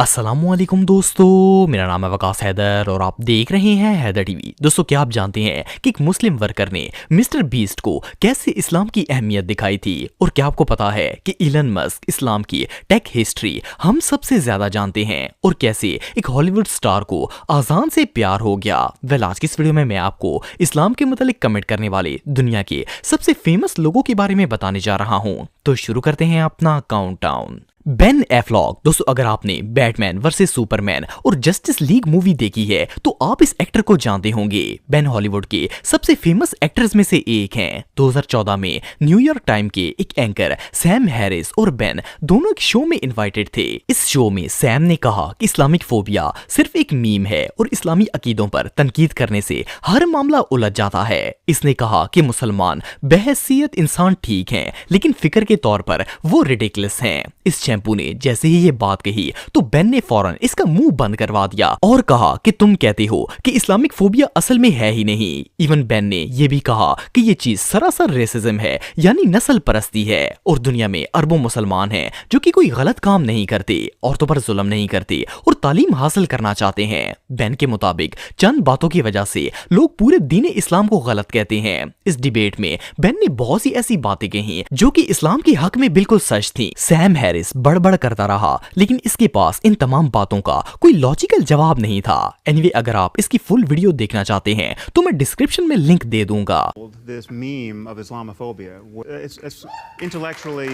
अस्सलामुअलैकुम दोस्तों, मेरा नाम है वकास हैदर और आप देख रहे हैं हैदर टीवी। दोस्तों, क्या आप जानते हैं कि एक मुस्लिम वर्कर ने मिस्टर बीस्ट को कैसे इस्लाम की अहमियत दिखाई थी? और क्या आपको पता है कि इलन मस्क इस्लाम की टेक हिस्ट्री हम सबसे ज्यादा जानते हैं? और कैसे एक हॉलीवुड स्टार को आजान से प्यार हो गया? आज की इस वीडियो में मैं आपको इस्लाम के मुतालिक कमेंट करने वाले दुनिया के सबसे फेमस लोगों के बारे में बताने जा रहा हूँ। तो शुरू करते हैं अपना काउंटडाउन। बेन एफ्लॉक। दोस्तों, अगर आपने बैटमैन वर्सेस सुपरमैन और जस्टिस लीग मूवी देखी है तो आप इस एक्टर को जानते होंगे। बेन हॉलीवुड के सबसे फेमस एक्टर्स में से एक हैं। 2014 में न्यूयॉर्क टाइम के एक एंकर सैम हैरिस और बेन दोनों एक शो में इनवाइटेड थे। इस शो में सैम ने कहा कि इस्लामिक फोबिया सिर्फ एक मीम है और इस्लामी अकीदों पर तनकीद करने से हर मामला उलझ जाता है। इसने कहा कि मुसलमान बहैसियत इंसान ठीक हैं, लेकिन फिक्र के तौर पर वो रिडिकुलस हैं। इस शैम्पू ने जैसे ही ये बात कही तो बेन ने फौरन इसका मुंह बंद करवा दिया और कहा कि तुम कहते हो कि इस्लामिक फोबिया असल में है ही नहीं। इवन बेन ने यह भी कहा कि ये चीज सरासर रेसिज्म है, यानी नस्ल परस्ती है। और दुनिया में अरबों मुसलमान हैं जो कि कोई गलत काम नहीं करते, औरतों पर जुल्म नहीं करते और तालीम हासिल करना चाहते हैं। बेन के मुताबिक चंद बातों की वजह से लोग पूरे दीन इस्लाम को गलत कहते हैं। इस डिबेट में बेन ने बहुत सी ऐसी बातें कही जो कि इस्लाम के हक में बिल्कुल सच थी। सैम हैरिस बड़बड़ करता रहा, लेकिन इसके पास इन तमाम बातों का कोई लॉजिकल जवाब नहीं था। एनीवे, अगर आप इसकी फुल वीडियो देखना चाहते हैं तो मैं डिस्क्रिप्शन में लिंक दे दूंगा। This meme of Islamophobia, it's intellectually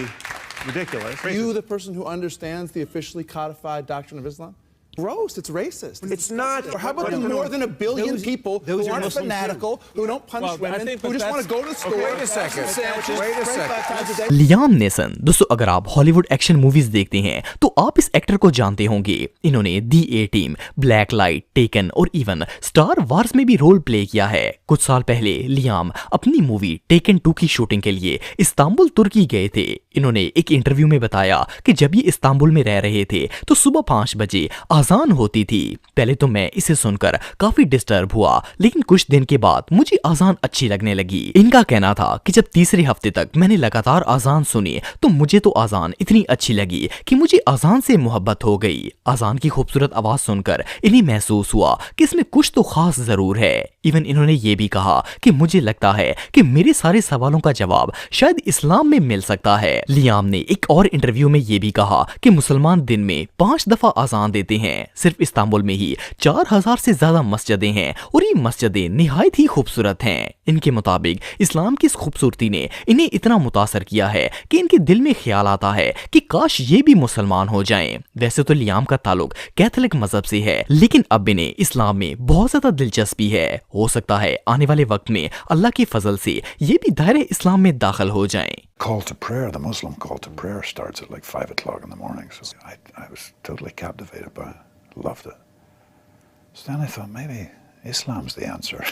ridiculous. Are you the person who understands the officially codified doctrine of Islam? Gross, it's racist. It's not. Or how about the more than 1 billion people who aren't fanatical, who don't punch women, who just want to go to the store? Wait a second. Wait a second. Liam nation. दोस्तों, अगर आप Hollywood action movies देखते हैं तो आप इस actor को जानते होंगे। इन्होंने दी ए टीम, ब्लैक लाइट, टेकन और इवन स्टार वार्स में भी रोल प्ले किया है। कुछ साल पहले लियाम अपनी मूवी टेकन 2 की शूटिंग के लिए इस्तांबुल तुर्की गए थे। इन्होंने एक इंटरव्यू में बताया कि जब ये इस्तांबुल में रह रहे थे तो सुबह 5 बजे आजान होती थी। पहले तो मैं इसे सुनकर काफी डिस्टर्ब हुआ, लेकिन कुछ दिन के बाद मुझे आजान अच्छी लगने लगी। इनका कहना था कि जब तीसरे हफ्ते तक मैंने लगातार आजान सुनी तो मुझे तो आजान इतनी अच्छी लगी कि मुझे आजान से मोहब्बत हो गई। आजान की खूबसूरत आवाज सुनकर इन्हें महसूस हुआ कि इसमें कुछ तो खास जरूर है। इवन इन्होंने ये भी कहा कि मुझे लगता है कि मेरे सारे सवालों का जवाब शायद इस्लाम में मिल सकता है। लियाम ने एक और इंटरव्यू में ये भी कहा कि मुसलमान दिन में 5 दफा आजान देते हैं। सिर्फ इस्तांबुल में ही 4000 से ज्यादा मस्जिदें हैं और ये मस्जिदें निहायत ही खूबसूरत हैं। इनके मुताबिक इस्लाम की इस खूबसूरती ने इन्हें इतना मुतासर किया है कि इनके दिल में ख्याल आता है कि काश ये भी मुसलमान हो जाएं। वैसे तो लियाम का ताल्लुक कैथोलिक मजहब से है, लेकिन अब इन्हें इस्लाम में बहुत ज्यादा दिलचस्पी है। हो सकता है आने वाले वक्त में अल्लाह के फजल से ये भी दायरे इस्लाम में दाखिल हो जाएं। Call to prayer, the Muslim call to prayer starts at like 5 o'clock in the morning. So I was totally captivated by it. Loved it. So then I thought maybe Islam's the answer.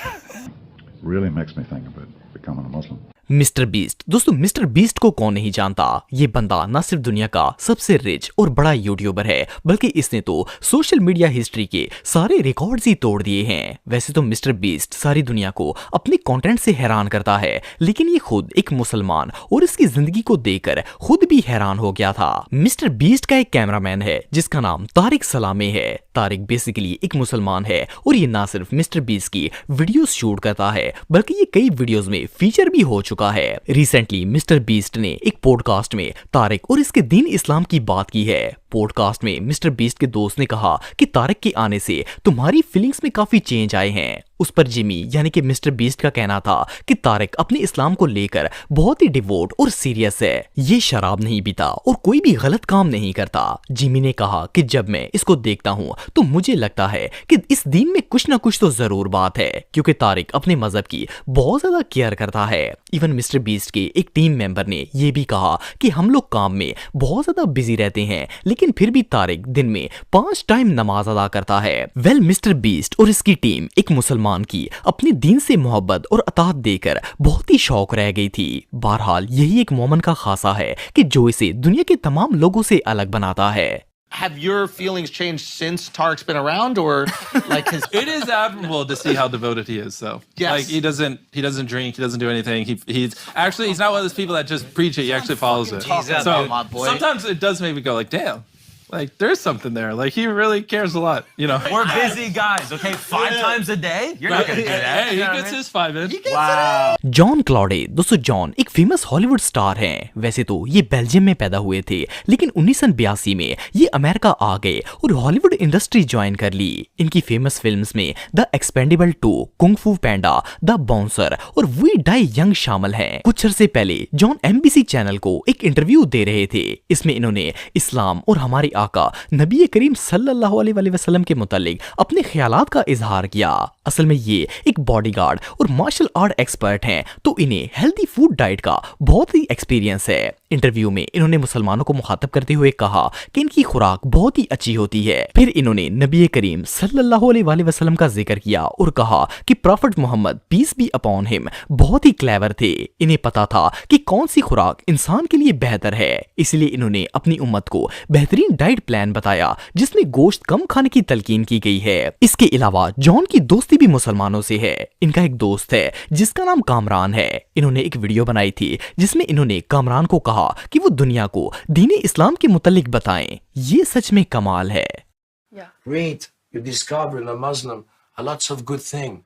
Really makes me think about becoming a Muslim. Mister beast. दोस्तों, mister beast को कौन नहीं जानता? ये बंदा न सिर्फ दुनिया का सबसे रिच और बड़ा यूट्यूबर है, बल्कि इसने तो सोशल मीडिया हिस्ट्री के सारे रिकॉर्ड्स ही तोड़ दिए हैं। वैसे तो मिस्टर बीस्ट सारी दुनिया को अपने कंटेंट से हैरान करता है, लेकिन ये खुद एक मुसलमान और इसकी जिंदगी को देखकर खुद भी हैरान हो गया था। मिस्टर बीस्ट का एक कैमरामैन है जिसका नाम तारिक सलामे है। तारिक बेसिकली एक मुसलमान है और ये ना सिर्फ मिस्टर बीस्ट की वीडियोस शूट करता है, बल्कि ये कई वीडियोस में फीचर भी हो चुका है। रिसेंटली मिस्टर बीस्ट ने एक पॉडकास्ट में तारिक और इसके दीन इस्लाम की बात की है। पॉडकास्ट में मिस्टर बीस्ट के दोस्त ने कहा कि तारिक के आने से तुम्हारी फीलिंग्स में काफी चेंज आए हैं। उस पर जिमी यानी कि मिस्टर बीस्ट का कहना था कि तारिक अपने इस्लाम को लेकर बहुत ही डिवोट और सीरियस है। ये शराब नहीं पीता और कोई भी गलत काम नहीं करता। जिमी ने कहा कि जब मैं इसको देखता हूँ तो मुझे लगता है कि इस दीन में कुछ ना कुछ तो जरूर बात है, क्योंकि तारिक अपने मजहब की बहुत ज्यादा केयर करता है। इवन मिस्टर बीस्ट के एक टीम मेंबर ने यह भी कहा कि हम लोग काम में बहुत ज्यादा बिजी रहते हैं, लेकिन फिर भी तारिक दिन में 5 टाइम नमाज अदा करता है। मिस्टर बीस्ट और इसकी टीम एक मुसलमान की अपने दीन से मोहब्बत और अतात देकर बहुत ही शौक रह गई थी। बहरहाल यही एक मोमेंट का खासा है कि जो इसे दुनिया के तमाम लोगों से अलग बनाता है। Have your feelings changed since Tarik's been around, or like his? It is admirable to see how devoted he is, though. Yes. Like he doesn't drink, he doesn't do anything. He's not one of those people that just preach it. He actually follows it. Jesus, So my boy. sometimes it does make me go like, damn. Like, there's something there. Like, he really cares a lot, you know. We're busy guys, okay? 5 times a day? You're not going to do that. Hey, he gets his 5 in. John क्लॉडे, दोस्तों John एक famous Hollywood star हैं। वैसे तो ये Belgium में पैदा हुए थे, लेकिन 1982 में ये अमेरिका आ गए और हॉलीवुड इंडस्ट्री ज्वाइन कर ली। इनकी फेमस फिल्म्स में द एक्सपेंडेबल 2, कुंग फू पैंडा, द बाउंसर और वी डाई यंग शामिल हैं। कुछ अरसे पहले जॉन एमबीसी चैनल को एक इंटरव्यू दे रहे थे। इसमें इन्होंने इस्लाम और हमारे आका नबी करीम सल्लल्लाहु अलैहि वसल्लम के मुतालिक अपने ख्यालात का इजहार किया। असल में ये एक बॉडीगार्ड और मार्शल आर्ट एक्सपर्ट हैं, तो इन्हें हेल्दी फूड डाइट का बहुत ही एक्सपीरियंस है। इंटरव्यू में इन्होंने मुसलमानों को मुखातब करते हुए कहा कि इनकी खुराक बहुत ही अच्छी होती है। फिर इन्होंने नबी करीम सल्लल्लाहु अलैहि वसल्लम का जिक्र किया और कहा कि prophet Muhammad peace be upon him बहुत ही क्लेवर थे। इन्हें पता था कि कौन सी खुराक इंसान के लिए बेहतर है, इसलिए इन्होंने अपनी उम्मत को बेहतरीन डाइट प्लान बताया जिसमें गोश्त कम खाने की तलकीन की गई है। इसके अलावा जॉन की दोस्ती भी मुसलमानों से है। इनका एक दोस्त है जिसका नाम कामरान है। इन्होंने एक वीडियो बनाई थी जिसमें इन्होंने कामरान को कहा कि वो दुनिया को दीन इस्लाम के मुतालिक बताएं। ये सच में कमाल है। Read, you discover in a Muslim a lots of good thing.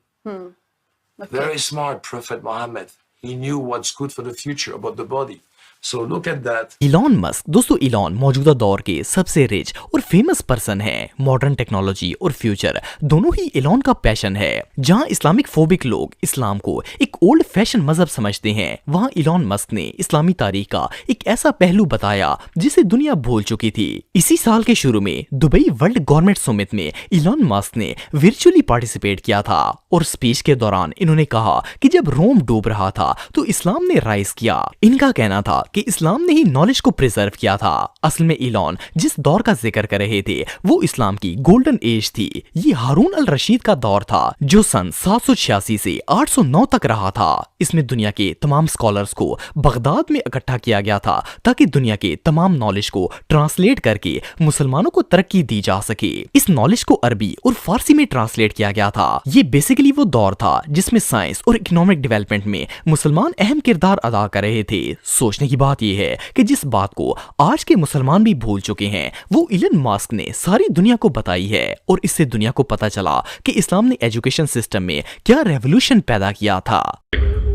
Very smart Prophet Muhammad. He knew what's good for the future about the body. So look at that. Elon Musk, दोस्तों Elon मौजूदा दौर के सबसे rich और famous person है। Modern technology और future दोनों ही Elon का पैशन है। जहां इस्लामिक फोबिक लोग इस्लाम को एक ओल्ड फैशन मजहब समझते हैं, वहां इलॉन मस्क ने इस्लामी तारीख का एक ऐसा पहलू बताया जिसे दुनिया भूल चुकी थी। इसी साल के शुरू में दुबई वर्ल्ड गवर्नमेंट समिट में इलॉन मस्क ने वर्चुअली पार्टिसिपेट किया था और स्पीच के दौरान इन्होंने कहा कि जब रोम डूब रहा था तो इस्लाम ने राइज किया। इनका कहना था कि इस्लाम ने ही नॉलेज को प्रिजर्व किया था। असल में इलॉन जिस दौर का जिक्र कर रहे थे वो इस्लाम की गोल्डन एज थी। ये हारून अल रशीद का दौर था जो सन 786 से 809 तक रहा था। इसमें दुनिया के तमाम स्कॉलर्स को बगदाद में इकट्ठा किया गया था ताकि दुनिया के तमाम नॉलेज को ट्रांसलेट करके मुसलमानों को तरक्की दी जा सके। इस नॉलेज को अरबी और फारसी में ट्रांसलेट किया गया था। ये बेसिकली वो दौर था जिसमें साइंस और इकोनॉमिक डेवलपमेंट में मुसलमान अहम किरदार अदा कर रहे थे। सोचने की बात यह है कि जिस बात को आज के मुसलमान भी भूल चुके हैं वो इलन मस्क ने सारी दुनिया को बताई है और इससे दुनिया को पता चला कि इस्लाम ने एजुकेशन सिस्टम में क्या रेवोल्यूशन पैदा किया था।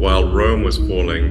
While Rome was falling,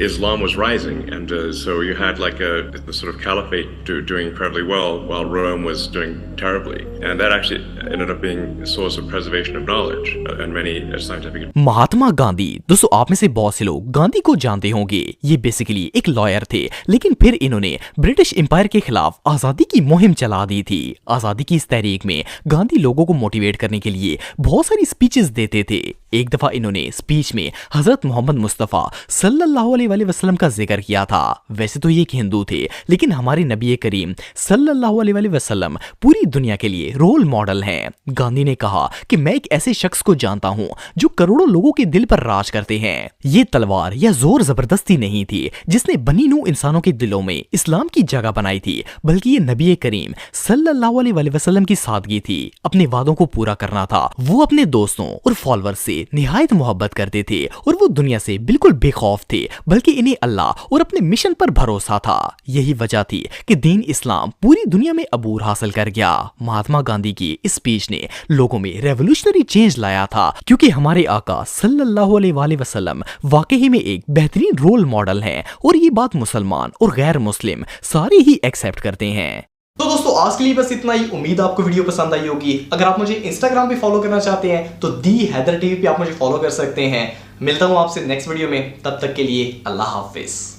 Islam was rising, and so you had like the sort of caliphate doing incredibly well, while Rome was doing terribly, and that actually ended up being a source of preservation of knowledge and many scientific. Mahatma Gandhi, दोस्तों आप में से बहुत से लोग गांधी को जानते होंगे। ये बेसिकली एक लॉयर थे, लेकिन फिर इन्होंने ब्रिटिश एम्पायर के खिलाफ आजादी की मुहिम चला दी थी। आजादी की इस तहरीक में गांधी लोगों को मोटिवेट करने के लिए बहुत सारी स्पीचेस देते थे। एक दफा इन्होंने स्पीच में हजरत मोहम्मद मुस्तफा सल्लल्लाहु अलैहि वसल्लम का जिक्र किया था। वैसे तो ये एक हिंदू थे, लेकिन हमारे नबी करीम सल्लल्लाहु अलैहि वसल्लम पूरी दुनिया के लिए रोल मॉडल हैं। गांधी ने कहा कि मैं एक ऐसे शख्स को जानता हूं जो करोड़ों लोगों के दिल पर राज करते हैं। ये तलवार या जोर जबरदस्ती नहीं थी जिसने बनी नूह इंसानों के दिलों में इस्लाम की जगह बनाई थी, बल्कि ये नबी करीम सल्लल्लाहु अलैहि वसल्लम की सादगी थी। अपने वादों को पूरा करना था। वो अपने दोस्तों और फॉलोअर्स से निहायत मोहब्बत करते थे और वो दुनिया से बिल्कुल बेखौफ थे, बल्कि इन्हें अल्लाह और अपने मिशन पर भरोसा था। यही वजह थी कि दीन इस्लाम पूरी दुनिया में अबूर हासिल कर गया। महात्मा गांधी की इस स्पीच ने लोगों में रेवोल्यूशनरी चेंज लाया था, क्योंकि हमारे आका सल्लल्लाहु अलैहि वसल्लम वाकई में एक बेहतरीन रोल मॉडल हैं और ये बात मुसलमान और गैर मुस्लिम सारे ही एक्सेप्ट करते हैं। तो दोस्तों आज के लिए बस इतना ही। उम्मीद आपको वीडियो पसंद आई होगी। अगर आप मुझे इंस्टाग्राम पे फॉलो करना चाहते हैं तो दी हैदर टीवी पे आप मुझे फॉलो कर सकते हैं। मिलता हूं आपसे नेक्स्ट वीडियो में, तब तक के लिए अल्लाह हाफिज।